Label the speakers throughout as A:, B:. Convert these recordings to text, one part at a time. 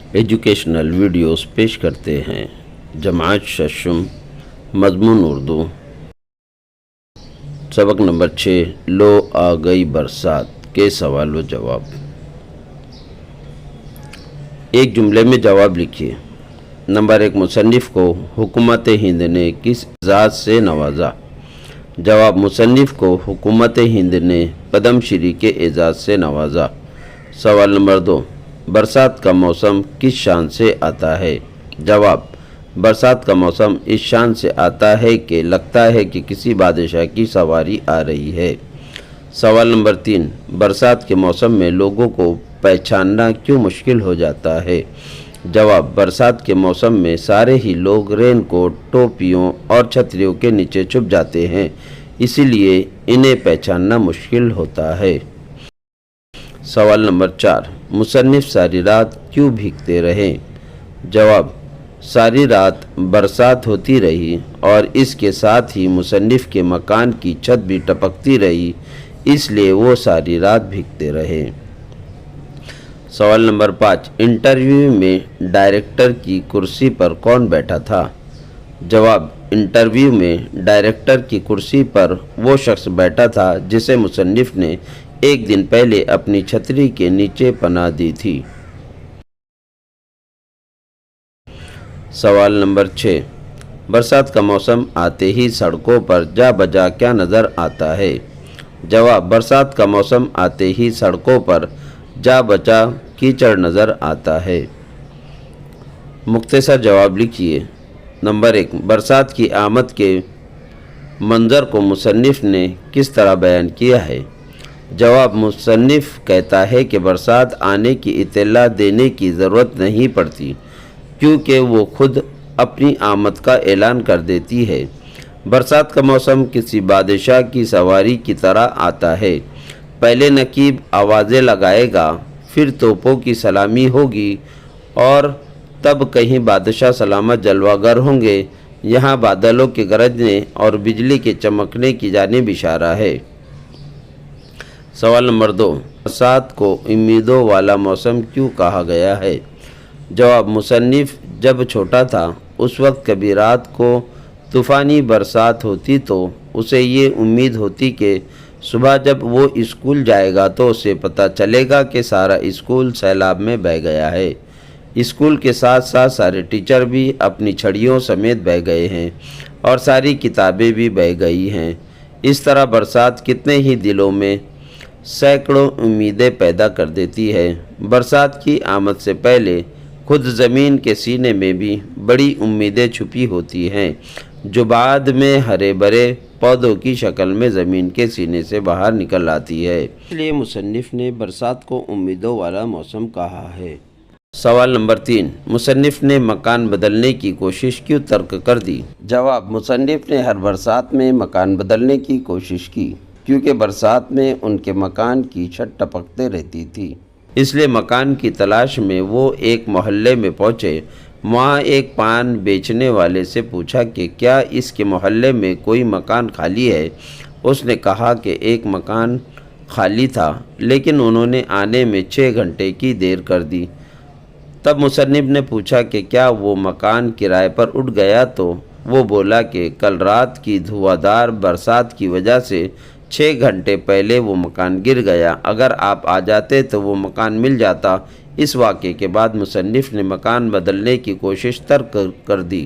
A: Educational videos پیش کرتے ہیں۔ جماعت ششم مضمون اردو سبق نمبر 6 لو آ گئی برسات کے سوال و جواب۔ ایک جملے میں جواب لکھیے۔ نمبر 1 مصنف کو حکومت ہند نے کس اعزاز سے نوازا؟ جواب مصنف کو حکومت ہند نے پدم شری کے اعزاز سے نوازا۔ سوال نمبر 2 برسات کا موسم کس شان سے آتا ہے؟ جواب برسات کا موسم اس شان سے آتا ہے کہ لگتا ہے کہ کسی بادشاہ کی سواری آ رہی ہے۔ سوال نمبر 3 برسات کے موسم میں لوگوں کو پہچاننا کیوں مشکل ہو جاتا ہے؟ جواب برسات کے موسم میں سارے ہی لوگ رین کوٹ، ٹوپیوں اور چھتریوں کے نیچے چھپ جاتے ہیں، اسی لیے انہیں پہچاننا مشکل ہوتا ہے۔ سوال نمبر 4 مصنف ساری رات کیوں بھیگتے رہے؟ جواب ساری رات برسات ہوتی رہی اور اس کے ساتھ ہی مصنف کے مکان کی چھت بھی ٹپکتی رہی، اس لیے وہ ساری رات بھیگتے رہے۔ سوال نمبر 5 انٹرویو میں ڈائریکٹر کی کرسی پر کون بیٹھا تھا؟ جواب انٹرویو میں ڈائریکٹر کی کرسی پر وہ شخص بیٹھا تھا جسے مصنف نے ایک دن پہلے اپنی چھتری کے نیچے پناہ دی تھی۔ سوال نمبر 6 برسات کا موسم آتے ہی سڑکوں پر جا بجا کیا نظر آتا ہے؟ جواب برسات کا موسم آتے ہی سڑکوں پر جا بجا کیچڑ نظر آتا ہے۔ مختصر جواب لکھیے۔ نمبر 1 برسات کی آمد کے منظر کو مصنف نے کس طرح بیان کیا ہے؟ جواب مصنف کہتا ہے کہ برسات آنے کی اطلاع دینے کی ضرورت نہیں پڑتی کیونکہ وہ خود اپنی آمد کا اعلان کر دیتی ہے۔ برسات کا موسم کسی بادشاہ کی سواری کی طرح آتا ہے۔ پہلے نقیب آوازیں لگائے گا، پھر توپوں کی سلامی ہوگی اور تب کہیں بادشاہ سلامت جلوہ گر ہوں گے۔ یہاں بادلوں کے گرجنے اور بجلی کے چمکنے کی جانب اشارہ ہے۔ سوال نمبر 2 برسات کو امیدوں والا موسم کیوں کہا گیا ہے؟ جواب مصنف جب چھوٹا تھا اس وقت کبھی رات کو طوفانی برسات ہوتی تو اسے یہ امید ہوتی کہ صبح جب وہ اسکول جائے گا تو اسے پتہ چلے گا کہ سارا اسکول سیلاب میں بہہ گیا ہے۔ اسکول کے ساتھ ساتھ سارے ٹیچر بھی اپنی چھڑیوں سمیت بہہ گئے ہیں اور ساری کتابیں بھی بہہ گئی ہیں۔ اس طرح برسات کتنے ہی دلوں میں سینکڑوں امیدیں پیدا کر دیتی ہے۔ برسات کی آمد سے پہلے خود زمین کے سینے میں بھی بڑی امیدیں چھپی ہوتی ہیں جو بعد میں ہرے بھرے پودوں کی شکل میں زمین کے سینے سے باہر نکل آتی ہے، اس لیے مصنف نے برسات کو امیدوں والا موسم کہا ہے۔ سوال نمبر 3 مصنف نے مکان بدلنے کی کوشش کیوں ترک کر دی؟ جواب مصنف نے ہر برسات میں مکان بدلنے کی کوشش کی کیونکہ برسات میں ان کے مکان کی چھت ٹپکتے رہتی تھی، اس لیے مکان کی تلاش میں وہ ایک محلے میں پہنچے۔ وہاں ایک پان بیچنے والے سے پوچھا کہ کیا اس کے محلے میں کوئی مکان خالی ہے؟ اس نے کہا کہ ایک مکان خالی تھا لیکن انہوں نے آنے میں 6 گھنٹے کی دیر کر دی۔ تب مصنف نے پوچھا کہ کیا وہ مکان کرائے پر اٹھ گیا تو وہ بولا کہ کل رات کی دھواں برسات کی وجہ سے 6 گھنٹے پہلے وہ مکان گر گیا، اگر آپ آ جاتے تو وہ مکان مل جاتا۔ اس واقعے کے بعد مصنف نے مکان بدلنے کی کوشش ترک کر دی۔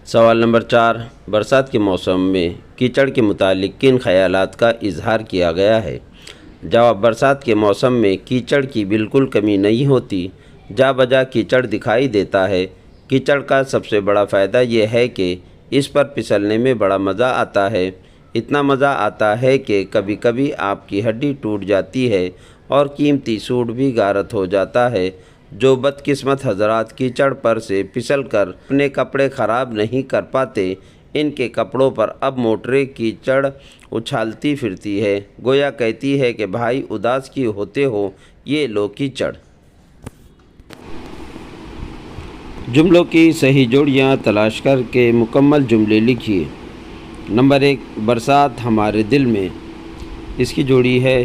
A: سوال نمبر 4 برسات کے موسم میں کیچڑ کے متعلق کن خیالات کا اظہار کیا گیا ہے؟ جواب برسات کے موسم میں کیچڑ کی بالکل کمی نہیں ہوتی، جا بجا کیچڑ دکھائی دیتا ہے۔ کیچڑ کا سب سے بڑا فائدہ یہ ہے کہ اس پر پھسلنے میں بڑا مزہ آتا ہے، اتنا مزہ آتا ہے کہ کبھی کبھی آپ کی ہڈی ٹوٹ جاتی ہے اور قیمتی سوٹ بھی غارت ہو جاتا ہے۔ جو بدقسمت حضرات کیچڑ پر سے پھسل کر اپنے کپڑے خراب نہیں کر پاتے، ان کے کپڑوں پر اب موٹریں کیچڑ اچھالتی پھرتی ہے، گویا کہتی ہے کہ بھائی اداس کیوں ہوتے ہو، یہ لو کیچڑ۔ جملوں کی صحیح جوڑیاں تلاش کر کے مکمل جملے لکھیے۔ نمبر 1 برسات ہمارے دل میں، اس کی جوڑی ہے